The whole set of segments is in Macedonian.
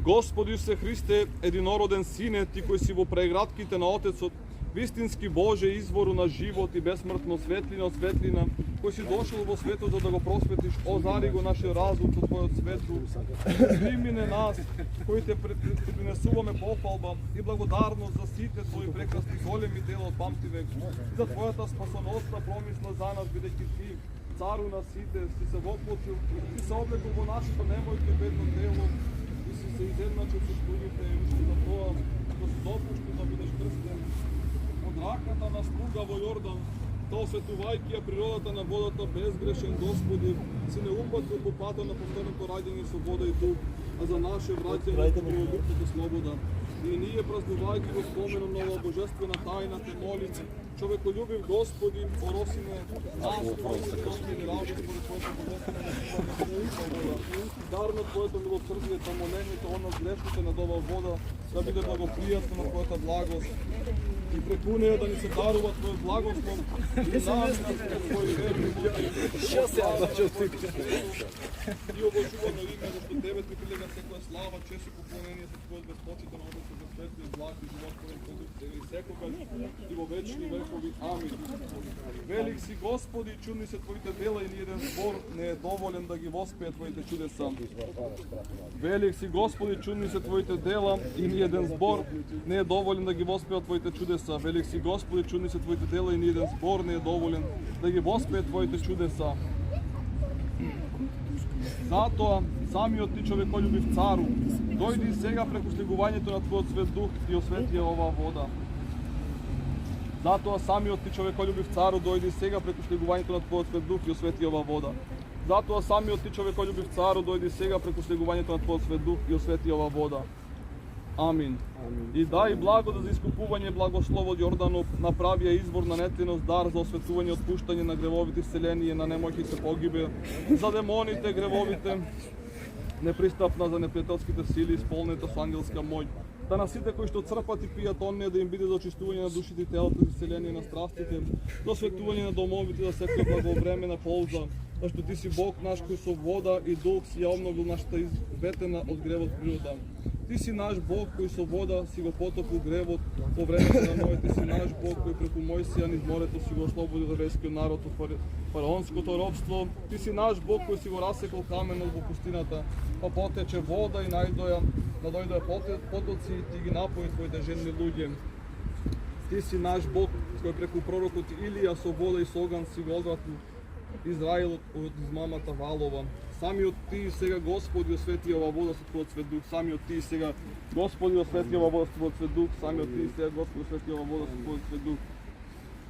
Господи се Христе, единороден Сине, Ти кој си во прегратките на Отецот, вистински Боже, извору на живот и безсмртно светлина од светлина, кој си дошол во светот за да го просветиш, озари го нашиот разум со Твојот светло, примине нас, кои Те принесуваме пофалба и благодарност за сите Твои прекрасни големи дела од памти век, и за Твојата спасоносна промисла за нас, бидејќи Ти, Цару на сите, си се воплотил, си се облекол во нашето немојко и бедно тело, и си се изедначил со луѓето, и за тоа да се допушти да бидеш крстен од раката на слуга во Јордан, да осветувајќи ја природата на водата безгрешен Господи, си не упатил по пата на повторното раѓање со вода и дух, а за наше враќање во природната слобода. И ние празнувајќи го споменом на оваа божествена тајна, те молиме, човеколюбив Господи, оросиме нас, Твоите работи според Твоето божествено дарно Твоето милосрдие, тамолените од нас грешните над оваа вода, да биде благопријатно на Твојата благост. И преку неја да ни се дарува Твојот благослов и нас на Твој верни и обожувано име, зашто Тебе Ти прилега секоја слава, чест и поклонение за Твојот безпочитен однос за свет и благ и животворен продукт сега и секогаш и во вечни векови. Амин. Велик си Господи, чудни се Твоите дела и ниеден збор не е доволен да ги воспее Твоите чудеса. Велик си Господи, чудни се Твоите дела и ниеден збор не е доволен да ги воспее Твоите чудеса. Велик си Господи, чудни се Твоите дела и ниеден збор не е доволен да ги воспее Твоите чудеса. Затоа, самиот Ти човеколюбив Цару, дојди сега преку слигувањето на Твојот свет дух и освети оваа вода. Затоа, самиот Ти човеколюбив Цару, дојди сега преку слигувањето на Твојот свет дух и освети оваа вода. Затоа, самиот Ти човеколюбив Цару, дојди сега преку слигувањето на Твојот свет дух и освети оваа вода. Амин. И дај благода за искупување благослов од Јорданов, направи ја извор на нетлиност, дар за осветување и отпуштање на гревовите исцеление, на немојките погибе, за демоните гревовите, непристапна за непријателските сили, исполнета со ангелска моќ. Да на сите кои што црпат и пијат оние да им биде за очистување на душите и телото, за исцеление на страстите, за осветување на домовите, за секоја благовремена полза, зашто Ти си Бог наш кој со вода и дух си ја обновил нашата изветена од гревот природа. Ти си наш Бог кој со вода си го потопил гревот по времето на Ној, Ти си наш Бог кој преку Мојсија низ морето си го ослободил еврејскиот народ од фараонското робство. Ти си наш Бог кој си го расекол каменот во пустината, па потече вода и надојдоа потоци и Ти ги напои Твоите женни луѓе. Ти си наш Бог кој преку пророкот Илија со вода и со оган си го одвратил Израилот од измамата валова. Самиот Ти сега Господи освети оваа вода со Твојот свет дух. Самиот Ти сега Господи освети оваа вода со Твојот свет дух. Самиот Ти сега Господи освети оваа вода со Твојот свет дух.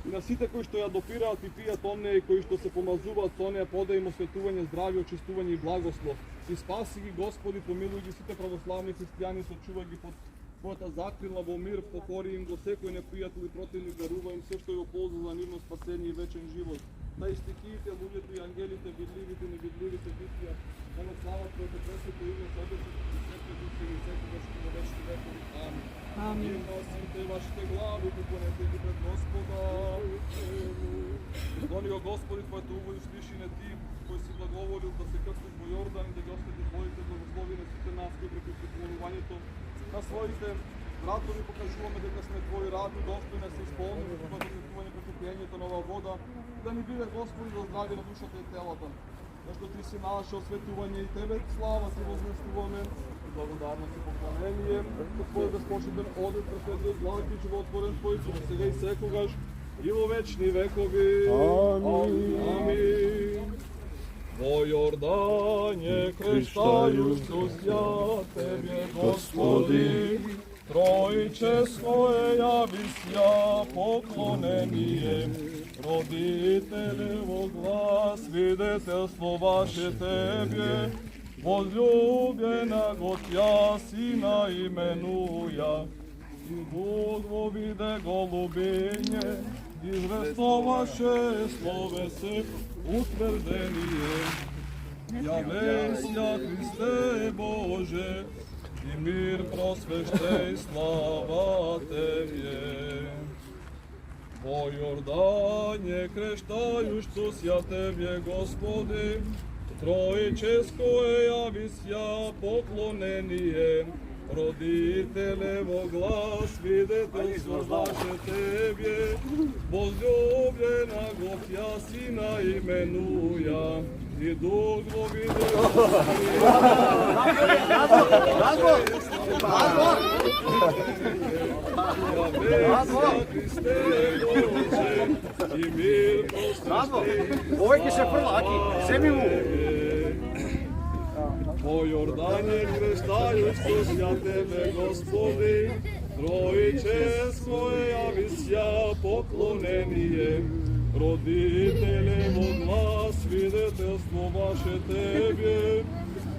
И на сите кои што ја допираат и пијат оние кои што се помазуваат со неа, подај им осветување, здравје, очистување и благослов. И спаси ги Господи, помилуј ги сите православни христијани, сочувај ги под Твојата закрила во мир, покори им го секој непријател и противник, дарува им се што е во полза за нивно спасение и вечен живот. Да и стихиите, луѓето и ангелите, видливите и невидливите битија, да на слава Твоето пресвето име се одесет и секој дух и секогаш и во вечни векови. Амин. Амин. И носите вашите глави, поклонете ги пред Господа. Изгони го Господи Твоето уво и слиши не Ти, кој си благоволил да се крстиш во Јордан и да ги освети Твоите благослови на сите нас, кои преку поклонувањето на своите братови покажуваме дека сме Твои раби, достојни се исполнени во Твоето осветување преку пиењето на оваа вода, да ни биде Господи за здравје на душата и телата. Зашто Ти си наше осветување и Тебе слава Ти возвестуваме и благодарност и поклонение. Твој безпочитен одет, пресветлиот, благ и животворен Твој Дух, сега и секогаш и во вечни векови. Амин. Амин. Во Јордање крштајущо ја Тебе, Господи, Тројче своје јави ја поклонение, родителе во глас, свидетелство ваше Тебе, возлюбена го Тја Сина именуја, и Бог во виде голубиње, известоваше словесе утврдение. Јавејся Христе Боже, и мир просвещај слава Тебе. Во Јордање крштајущо ја Тебе, Господи, Trojičeskoje javisja poklonenije, roditeljevo glas, viditeljstvo vaše tebje, возлюблена Готя Сина именуя, и Дух Божий является Христе Боже, и мир po Jordanie kreštajući ja tebe, Gospodi, trojičestvo javisja poklonenije, roditeljevo glas, viditeljstvo vaše tebe,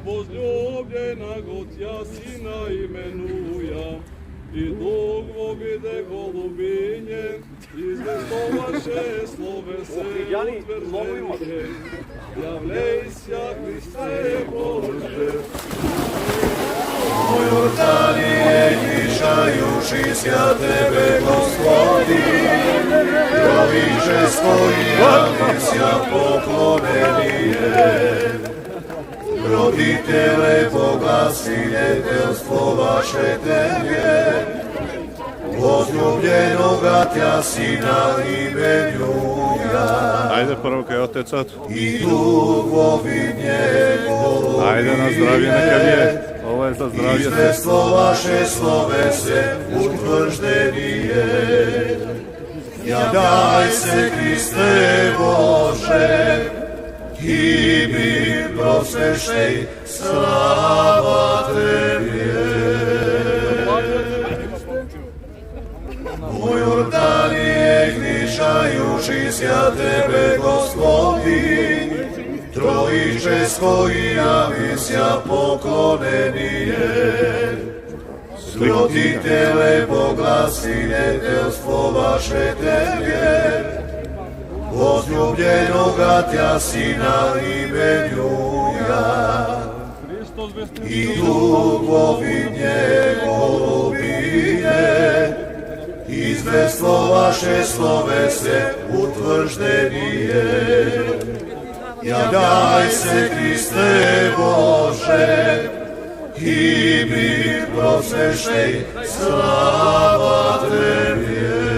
возлюблена Готя Сина именуя, и Дух вовиде голубине, известоваше словесе утверждение, являйся, Христе Боже. Po Jordanije kišajušися tebe, Gospodi, trojičestvo javisja poklonenije, roditele Boga, svidetljstvo vaše tebe, возлюбljenoga tja Sina imenjuja. Ajde proroke, Otec, I Duh ovidnje golubine. Ajde na zdravlje, neka je. Ovo je za zdravlje. Izvestvo vaše slovese utvrđenije. Javljaj se, Hriste Bože, i mi prosvešej, slava Tebi. U Jordanije gnišajušися tebe, Gospodi, trojičesko i javisja poklonenije, roditele Boga, svidetljstvo vaše tebe, возлюбljenoga tja Sina imenjuja, i Duh ovidnje golubine, izvestvo vaše slovese utvrđenije. Javljaj se, Hriste Bože, i mi prosvešej, slava Tebi.